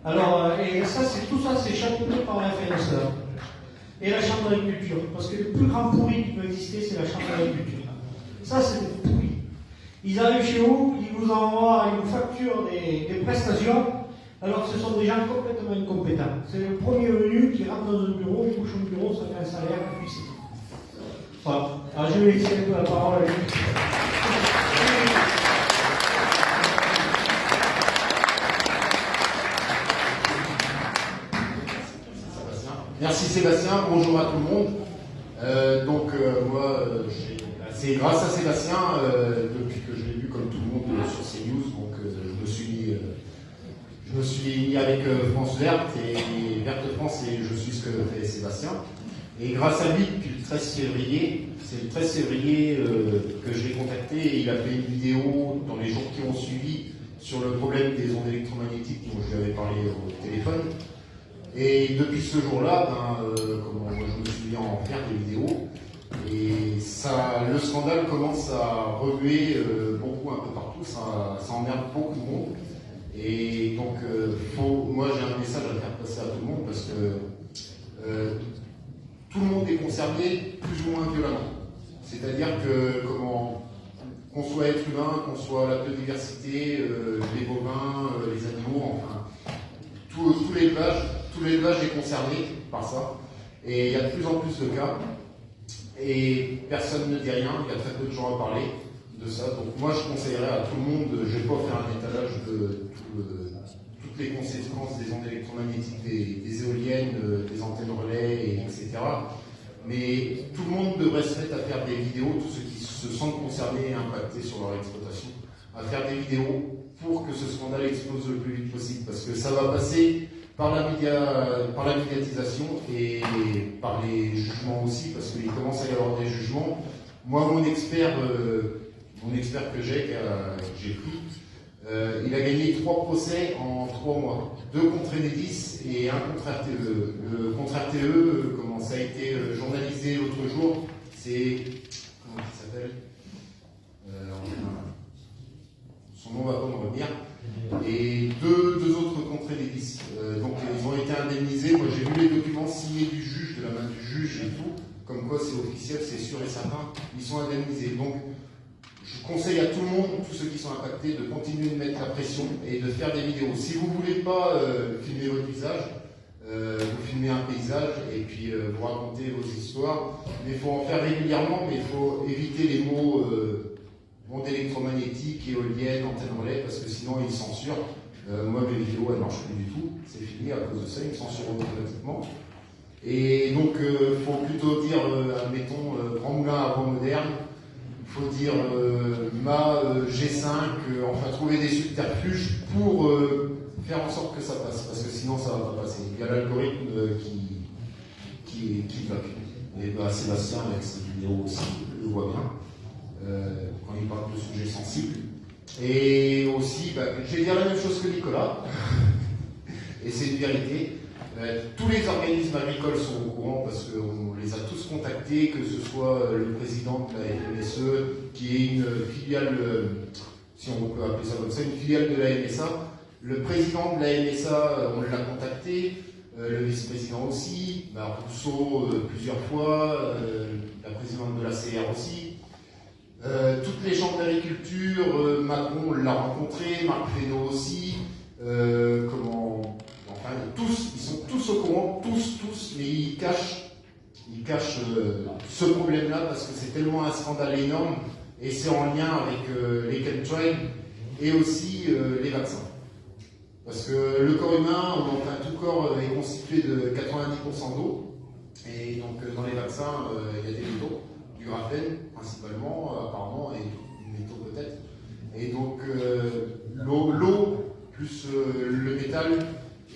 Alors, et ça, tout ça, c'est chapeauté par la FNSEA et la Chambre d'agriculture. Parce que le plus grand pourri qui peut exister, c'est la Chambre d'agriculture. Ça, c'est des pourris. Ils arrivent chez vous, ils vous envoient, ils vous facturent des prestations, alors que ce sont des gens complètement incompétents. C'est le premier venu qui rentre dans un bureau, il couche au bureau, ça fait un salaire, et puis c'est tout. Voilà. Alors, je vais laisser un peu la parole à lui. Merci Sébastien, bonjour à tout le monde. Moi, c'est grâce à Sébastien, depuis que je l'ai vu comme tout le monde sur CNews, donc je me suis mis avec France Verte et Verte France et je suis ce que fait Sébastien. Et grâce à lui, depuis le 13 février, c'est le 13 février que je l'ai contacté et il a fait une vidéo dans les jours qui ont suivi sur le problème des ondes électromagnétiques dont je lui avais parlé au téléphone. Et depuis ce jour-là, moi je me suis mis à en faire des vidéos. Et le scandale commence à remuer beaucoup un peu partout, ça emmerde beaucoup de monde. Et donc, moi j'ai un message à faire passer à tout le monde parce que tout le monde est concerné plus ou moins violemment. C'est-à-dire que qu'on soit être humain, qu'on soit la biodiversité, les bovins, les animaux, enfin, tout l'élevage est concerné par ça. Et il y a de plus en plus de cas. Et personne ne dit rien, il y a très peu de gens à parler de ça. Donc moi je conseillerais à tout le monde, je ne vais pas faire un étalage de toutes les conséquences des ondes électromagnétiques, des éoliennes, des antennes relais, etc. Mais tout le monde devrait se mettre à faire des vidéos, tous ceux qui se sentent concernés et impactés sur leur exploitation, à faire des vidéos pour que ce scandale explose le plus vite possible. Parce que ça va passer par la médiatisation et par les jugements aussi, parce qu'il commence à y avoir des jugements. Moi, mon expert que j'ai pris, il a gagné 3 procès en 3 mois. 2 contre Enedis et 1 contre RTE. Le contre RTE, comment ça a été journalisé l'autre jour, c'est... Comment il s'appelle son nom va pas me revenir. Et deux autres contre Enedis. Donc ils ont été indemnisés. Moi j'ai vu les documents signés du juge, de la main du juge et tout. Comme quoi c'est officiel, c'est sûr et certain. Ils sont indemnisés. Donc je conseille à tout le monde, tous ceux qui sont impactés, de continuer de mettre la pression et de faire des vidéos. Si vous ne voulez pas filmer votre visage, vous filmez un paysage et puis vous racontez vos histoires. Mais il faut en faire régulièrement, mais il faut éviter les mots ondes électromagnétiques, éoliennes, antennes relais, parce que sinon ils censurent. Moi mes vidéos elles ne marchent plus du tout, c'est fini à cause de ça, ils me censurent automatiquement. Et donc il faut plutôt dire, admettons, Grand Moulin à Voie Moderne. Il faut dire MA, G5, enfin trouver des subterfuges pour faire en sorte que ça passe, parce que sinon ça ne va pas passer. Il y a l'algorithme qui bloque. Et Sébastien, avec ses vidéos aussi, le voit bien, quand il parle de sujets sensibles. Et aussi, je vais dire la même chose que Nicolas, et c'est une vérité. Tous les organismes agricoles sont au courant parce qu'on les a tous contactés, que ce soit le président de la FMSE, qui est une filiale, si on peut appeler ça comme ça, une filiale de la MSA. Le président de la MSA, on l'a contacté, le vice-président aussi, Rousseau plusieurs fois, la présidente de la CR aussi. Toutes les chambres d'agriculture, Macron l'a rencontré, Marc Fesneau aussi, tous, ils sont tous au courant, tous, mais ils cachent ce problème-là parce que c'est tellement un scandale énorme et c'est en lien avec les chemtrails et aussi les vaccins. Parce que le corps humain, enfin tout corps est constitué de 90% d'eau et donc dans les vaccins, il y a des métaux, du graphène principalement, apparemment, et du métaux peut-être. Et donc l'eau plus le métal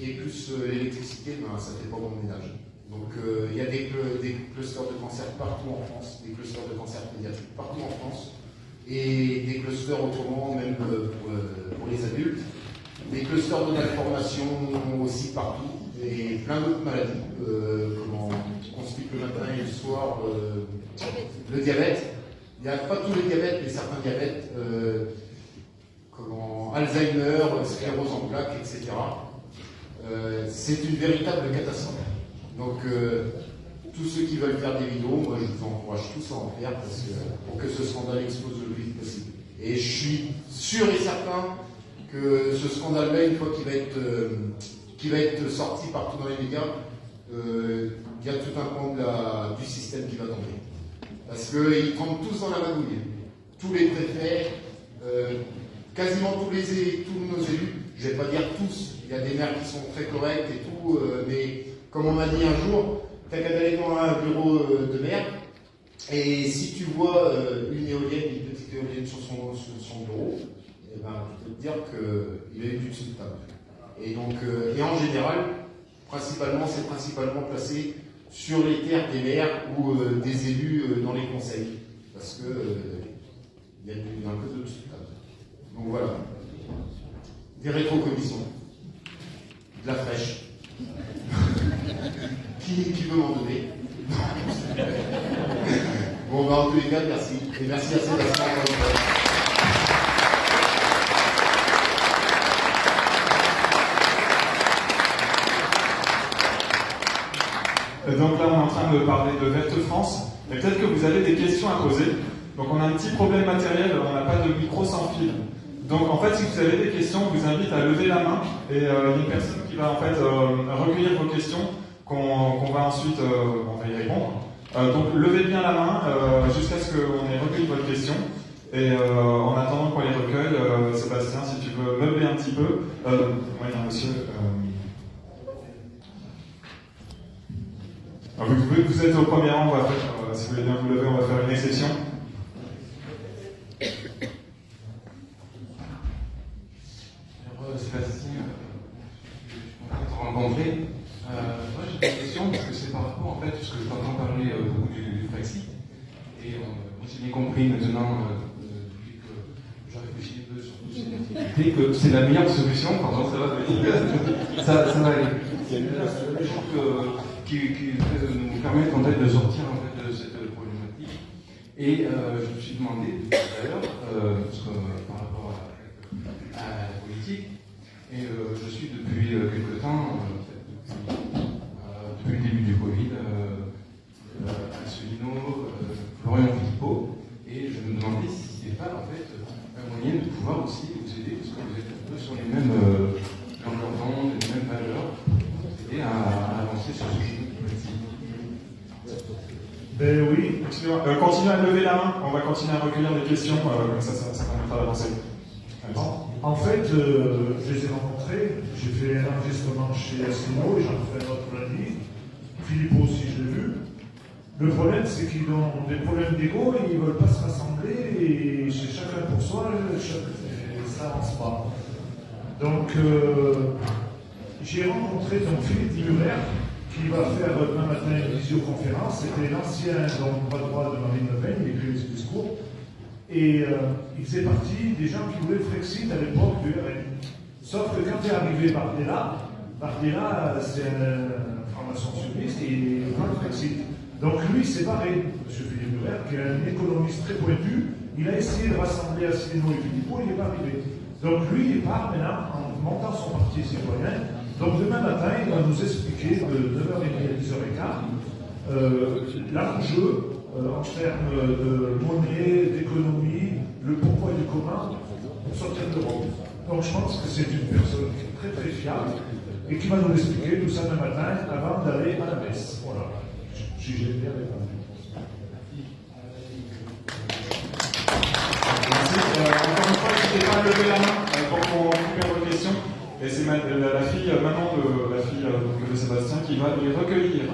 et plus l'électricité, ça fait pas bon ménage. Donc il y a des clusters de cancer partout en France, des clusters de cancer pédiatrique partout en France, et des clusters autrement même pour les adultes, des clusters de malformation aussi partout, et plein d'autres maladies, qu'on explique le matin et le soir, le diabète. Il n'y a pas tous les diabètes, mais certains diabètes, Alzheimer, sclérose en plaques, etc. C'est une véritable catastrophe. Donc, tous ceux qui veulent faire des vidéos, moi je vous encourage tous à en faire pour que ce scandale explose le plus vite possible. Et je suis sûr et certain que ce scandale-là, une fois qu'il va être sorti partout dans les médias, il y a tout un pan du système qui va tomber. Parce qu'ils tombent tous dans la magouille. Tous les préfets, quasiment tous nos élus, je ne vais pas dire tous, il y a des maires qui sont très corrects et tout, mais comme on m'a dit un jour, tu n'as qu'à aller dans un bureau de maire, et si tu vois une petite éolienne sur son bureau, eh ben, je peux te dire qu'il est du dessous de table. Et donc, et en général, c'est principalement placé sur les terres des maires ou des élus dans les conseils. Parce que il y a un peu d'obstacle. Donc voilà. Des rétrocommissions. De la fraîche. qui veut m'en donner? Bon, bah, en tous les cas, merci. Et merci à Sébastien. Donc là, on est en train de parler de Verte France. Et peut-être que vous avez des questions à poser. Donc on a un petit problème matériel, on n'a pas de micro sans fil. Donc en fait, si vous avez des questions, je vous invite à lever la main. Et il y a une personne qui va en fait recueillir vos questions, qu'on va ensuite on va y répondre. Donc levez bien la main jusqu'à ce qu'on ait recueilli votre question. Et en attendant qu'on les recueille, Sébastien, si tu veux meubler un petit peu. Oui, monsieur. Vous êtes au premier rang, on va faire, si vous voulez bien vous lever, on va faire une exception. Alors, Sébastien, je suis content de te rencontrer. Moi j'ai une question parce que c'est par rapport en fait, parce que je t'entends parler beaucoup du Brexit. Et moi j'ai bien compris maintenant, depuis que je réfléchis un peu sur tout ce que c'est la meilleure solution, pardon, ça va venir. ça va aller. Il y a des choses qui nous permettent en fait de sortir en fait, de cette problématique. Et je me suis demandé tout à l'heure, parce que par rapport à la politique, et je suis depuis quelque temps, depuis le début du Covid, Asselineau, Florian Philippot, et je me demandais si c'était pas en fait un moyen de pouvoir aussi vous aider, parce que vous êtes un peu sur les mêmes longueurs d'onde, les mêmes valeurs, pour aider à avancer sur ce chemin politique. Ben oui. Continuez à lever la main, on va continuer à recueillir des questions, comme ça permettra d'avancer. En fait, je les ai rencontrés, j'ai fait un enregistrement chez Asselineau et j'en ferai un autre lundi. Philippot aussi, je l'ai vu. Le problème, c'est qu'ils ont des problèmes d'ego et ils ne veulent pas se rassembler et c'est chacun pour soi, ça n'avance pas. Donc, j'ai rencontré donc Philippe Muller qui va faire demain matin une visioconférence. C'était l'ancien bras droit de Marine Le Pen, il écrit ses discours. Et il faisait partie des gens qui voulaient le Frexit à l'époque du RN. Sauf que quand est arrivé Bardella, c'est un formation sioniste et il veut le Frexit. Donc lui, il s'est barré, M. Philippe Muller, qui est un économiste très pointu. Il a essayé de rassembler Asselineau et Philippot, il n'est pas arrivé. Donc lui, il part maintenant en montant son parti citoyen. Donc demain matin, il va nous expliquer de 9h30 à 10h15 l'enjeu en termes de monnaie, d'économie, le pourquoi et du comment pour sortir de l'Europe. Donc je pense que c'est une personne qui est très très fiable et qui va nous expliquer tout ça demain matin avant d'aller à la messe. Voilà. Si j'ai bien répondu. Merci. Encore une fois, n'hésitez pas à lever la main pour qu'on récupère vos questions. Et c'est la fille, Manon, la fille de Sébastien, qui va les recueillir.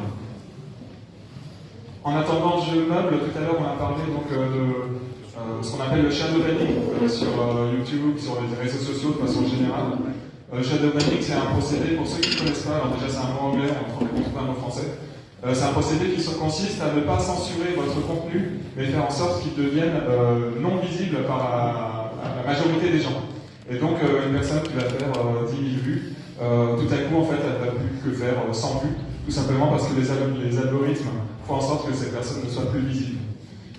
En attendant, je meuble. Tout à l'heure, on a parlé donc, de ce qu'on appelle le shadow banning sur YouTube, sur les réseaux sociaux de façon générale. Shadow banning, c'est un procédé, pour ceux qui ne connaissent pas, alors déjà c'est un mot anglais, on ne trouve pas un mot français. C'est un procédé qui consiste à ne pas censurer votre contenu, mais faire en sorte qu'il devienne non visible par la majorité des gens. Et donc, une personne qui va faire 10 000 vues, tout à coup, en fait, elle ne va plus que faire 100 vues, tout simplement parce que les algorithmes font en sorte que ces personnes ne soient plus visibles.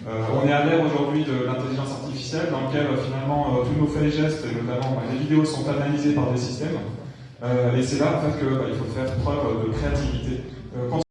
On est à l'ère aujourd'hui de l'intelligence artificielle, dans laquelle finalement tous nos faits et gestes, et notamment les vidéos, sont analysés par des systèmes. Et c'est là, en fait, qu'il faut faire preuve de créativité.